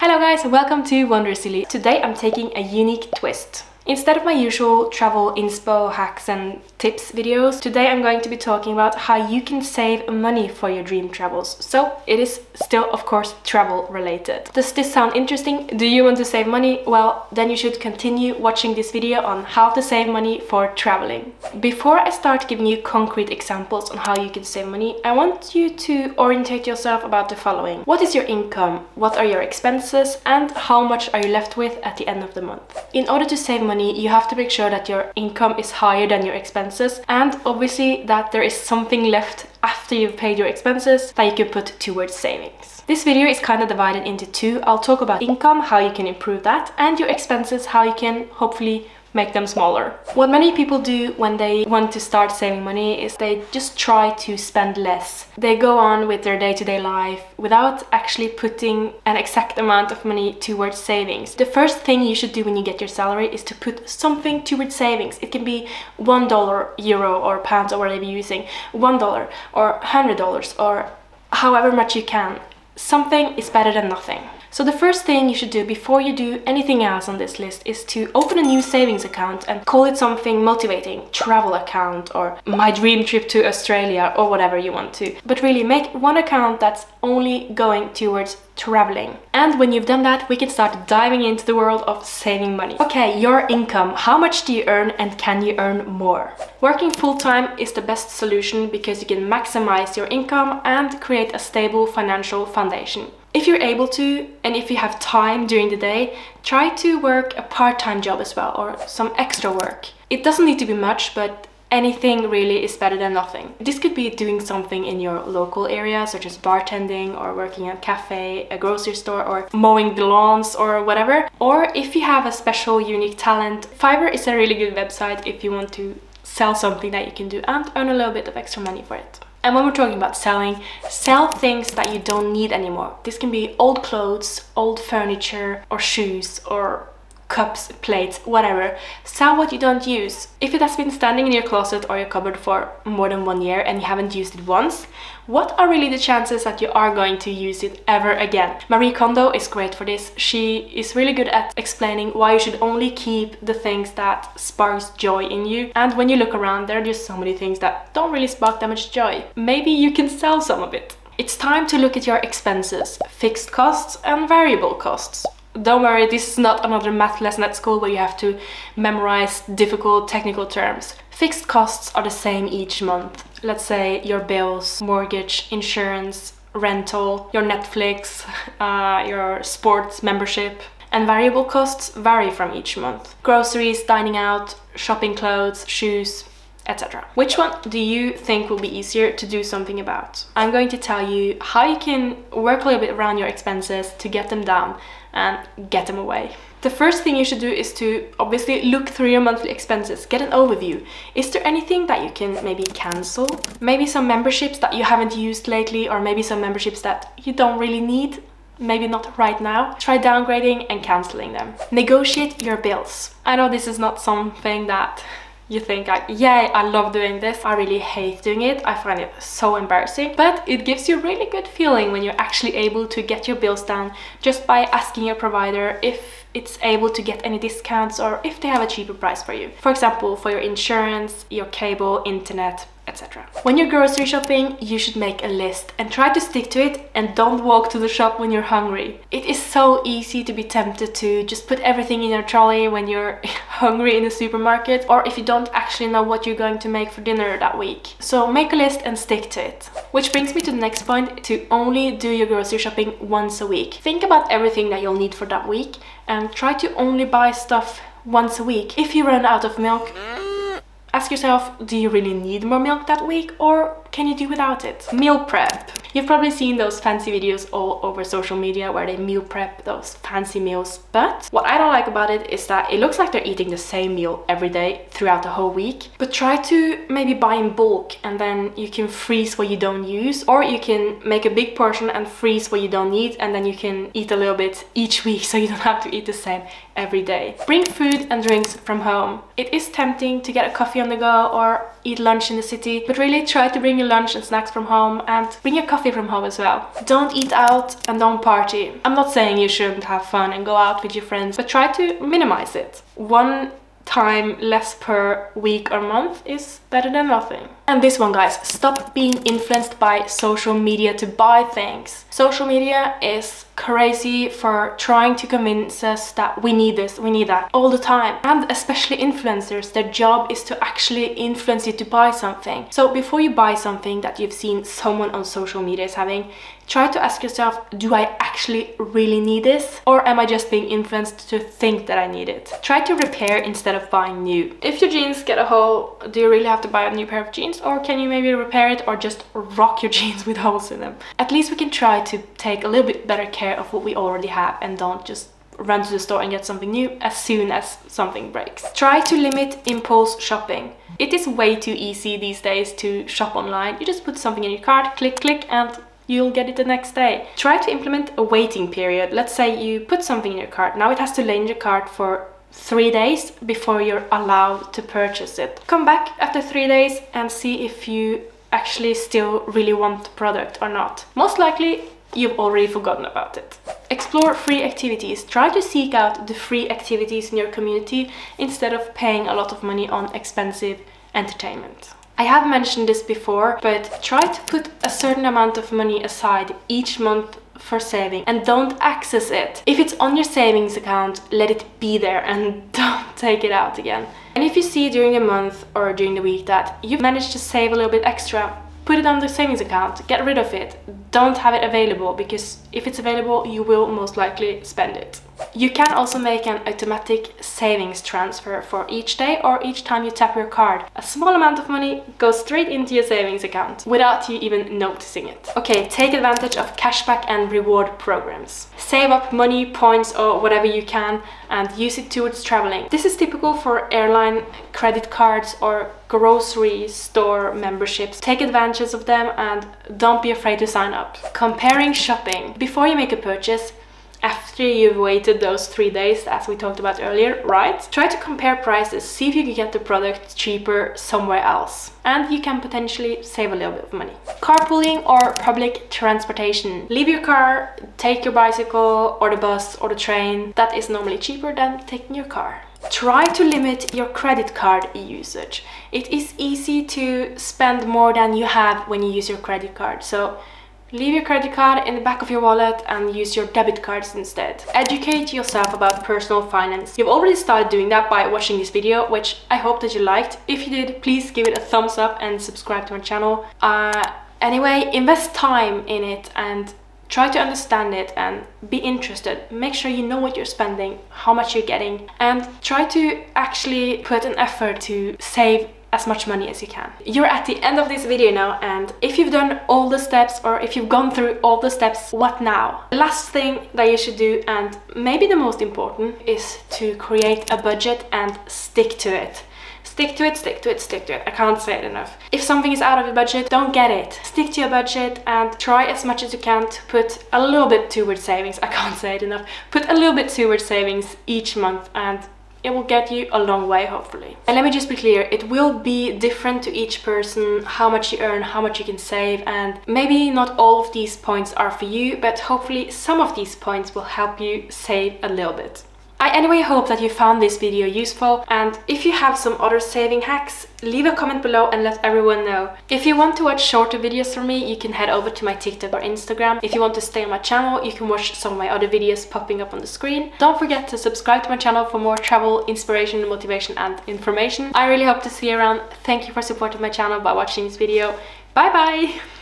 Hello guys, welcome to Wonder Silly. Today I'm taking a unique twist. Instead of my usual travel inspo hacks and tips videos, today I'm going to be talking about how you can save money for your dream travels. So it is still, of course, travel related. Does this sound interesting? Do you want to save money? Well, then you should continue watching this video on how to save money for traveling. Before I start giving you concrete examples on how you can save money, I want you to orientate yourself about the following. What is your income? What are your expenses? And how much are you left with at the end of the month? In order to save money, you have to make sure that your income is higher than your expenses, and obviously that there is something left after you've paid your expenses that you can put towards savings. This video is kind of divided into two. I'll talk about income, how you can improve that, and your expenses, how you can hopefully make them smaller. What many people do when they want to start saving money is they just try to spend less. They go on with their day-to-day life without actually putting an exact amount of money towards savings. The first thing you should do when you get your salary is to put something towards savings. It can be $1, euro or pounds or whatever you're using, $1 or $100 or however much you can. Something is better than nothing. So the first thing you should do before you do anything else on this list is to open a new savings account and call it something motivating, travel account or my dream trip to Australia or whatever you want to. But really make one account that's only going towards traveling. And when you've done that, we can start diving into the world of saving money. Okay, your income. How much do you earn and can you earn more? Working full-time is the best solution because you can maximize your income and create a stable financial foundation. If you're able to, and if you have time during the day, try to work a part-time job as well, or some extra work. It doesn't need to be much, but anything really is better than nothing. This could be doing something in your local area, such as bartending or working at a cafe, a grocery store, or mowing the lawns or whatever. Or if you have a special unique talent, Fiverr is a really good website if you want to sell something that you can do and earn a little bit of extra money for it. And when we're talking about selling, sell things that you don't need anymore. This can be old clothes, old furniture, or shoes, or cups, plates, whatever. Sell what you don't use. If it has been standing in your closet or your cupboard for more than 1 year and you haven't used it once, what are really the chances that you are going to use it ever again? Marie Kondo is great for this. She is really good at explaining why you should only keep the things that sparks joy in you. And when you look around, there are just so many things that don't really spark that much joy. Maybe you can sell some of it. It's time to look at your expenses, fixed costs and variable costs. Don't worry, this is not another math lesson at school where you have to memorize difficult technical terms. Fixed costs are the same each month. Let's say your bills, mortgage, insurance, rental, your Netflix, your sports membership. And variable costs vary from each month. Groceries, dining out, shopping clothes, shoes, etc. Which one do you think will be easier to do something about? I'm going to tell you how you can work a little bit around your expenses to get them down and get them away. The first thing you should do is to obviously look through your monthly expenses, get an overview. Is there anything that you can maybe cancel? Maybe some memberships that you haven't used lately, or maybe some memberships that you don't really need. Maybe not right now. Try downgrading and canceling them. Negotiate your bills. I know this is not something that you think like, yeah, I love doing this. I really hate doing it. I find it so embarrassing. But it gives you a really good feeling when you're actually able to get your bills down just by asking your provider if it's able to get any discounts or if they have a cheaper price for you. For example, for your insurance, your cable, internet, etc. When you're grocery shopping, you should make a list and try to stick to it and don't walk to the shop when you're hungry. It is so easy to be tempted to just put everything in your trolley when you're hungry in the supermarket, or if you don't actually know what you're going to make for dinner that week. So make a list and stick to it. Which brings me to the next point, to only do your grocery shopping once a week. Think about everything that you'll need for that week and try to only buy stuff once a week. If you run out of milk, ask yourself, do you really need more milk that week, or can you do without it? Meal prep. You've probably seen those fancy videos all over social media where they meal prep those fancy meals, but what I don't like about it is that it looks like they're eating the same meal every day throughout the whole week. But try to maybe buy in bulk and then you can freeze what you don't use, or you can make a big portion and freeze what you don't need, and then you can eat a little bit each week so you don't have to eat the same every day. Bring food and drinks from home. It is tempting to get a coffee on the go or eat lunch in the city, but really try to bring your lunch and snacks from home and bring your coffee from home as well. Don't eat out and don't party. I'm not saying you shouldn't have fun and go out with your friends, but try to minimize it. One time less per week or month is better than nothing. And this one, guys, stop being influenced by social media to buy things. Social media is crazy for trying to convince us that we need this, we need that all the time. And especially influencers, their job is to actually influence you to buy something. So before you buy something that you've seen someone on social media is having, try to ask yourself, do I actually really need this? Or am I just being influenced to think that I need it? Try to repair instead of buying new. If your jeans get a hole, do you really have to buy a new pair of jeans? Or can you maybe repair it or just rock your jeans with holes in them? At least we can try to take a little bit better care of what we already have and don't just run to the store and get something new as soon as something breaks. Try to limit impulse shopping. It is way too easy these days to shop online. You just put something in your cart, click, click, and you'll get it the next day. Try to implement a waiting period. Let's say you put something in your cart. Now it has to lay in your cart for 3 days before you're allowed to purchase it. Come back after 3 days and see if you actually still really want the product or not. Most likely, you've already forgotten about it. Explore free activities. Try to seek out the free activities in your community instead of paying a lot of money on expensive entertainment. I have mentioned this before, but try to put a certain amount of money aside each month for saving and don't access it. If it's on your savings account, let it be there and don't take it out again. And if you see during the month or during the week that you've managed to save a little bit extra, put it on the savings account, get rid of it. Don't have it available, because if it's available, you will most likely spend it. You can also make an automatic savings transfer for each day or each time you tap your card. A small amount of money goes straight into your savings account without you even noticing it. Okay, take advantage of cashback and reward programs. Save up money, points, or whatever you can and use it towards traveling. This is typical for airline credit cards or grocery store memberships. Take advantage of them and don't be afraid to sign up. Comparing shopping. Before you make a purchase, after you've waited those 3 days, as we talked about earlier, right? Try to compare prices, see if you can get the product cheaper somewhere else. And you can potentially save a little bit of money. Carpooling or public transportation. Leave your car, take your bicycle or the bus or the train. That is normally cheaper than taking your car. Try to limit your credit card usage. It is easy to spend more than you have when you use your credit card. So leave your credit card in the back of your wallet and use your debit cards instead. Educate yourself about personal finance. You've already started doing that by watching this video, which I hope that you liked. If you did, please give it a thumbs up and subscribe to my channel. Anyway, invest time in it and try to understand it and be interested. Make sure you know what you're spending, how much you're getting, and try to actually put an effort to save as much money as you can. You're at the end of this video now, and if you've done all the steps or if you've gone through all the steps, what now? The last thing that you should do, and maybe the most important, is to create a budget and stick to it. Stick to it, stick to it, stick to it. I can't say it enough. If something is out of your budget, don't get it. Stick to your budget and try as much as you can to put a little bit towards savings. I can't say it enough. Put a little bit towards savings each month and it will get you a long way, hopefully. And let me just be clear, it will be different to each person, how much you earn, how much you can save, and maybe not all of these points are for you, but hopefully some of these points will help you save a little bit. I anyway hope that you found this video useful, and if you have some other saving hacks, leave a comment below and let everyone know. If you want to watch shorter videos from me, you can head over to my TikTok or Instagram. If you want to stay on my channel, you can watch some of my other videos popping up on the screen. Don't forget to subscribe to my channel for more travel, inspiration, motivation and information. I really hope to see you around. Thank you for supporting my channel by watching this video. Bye bye!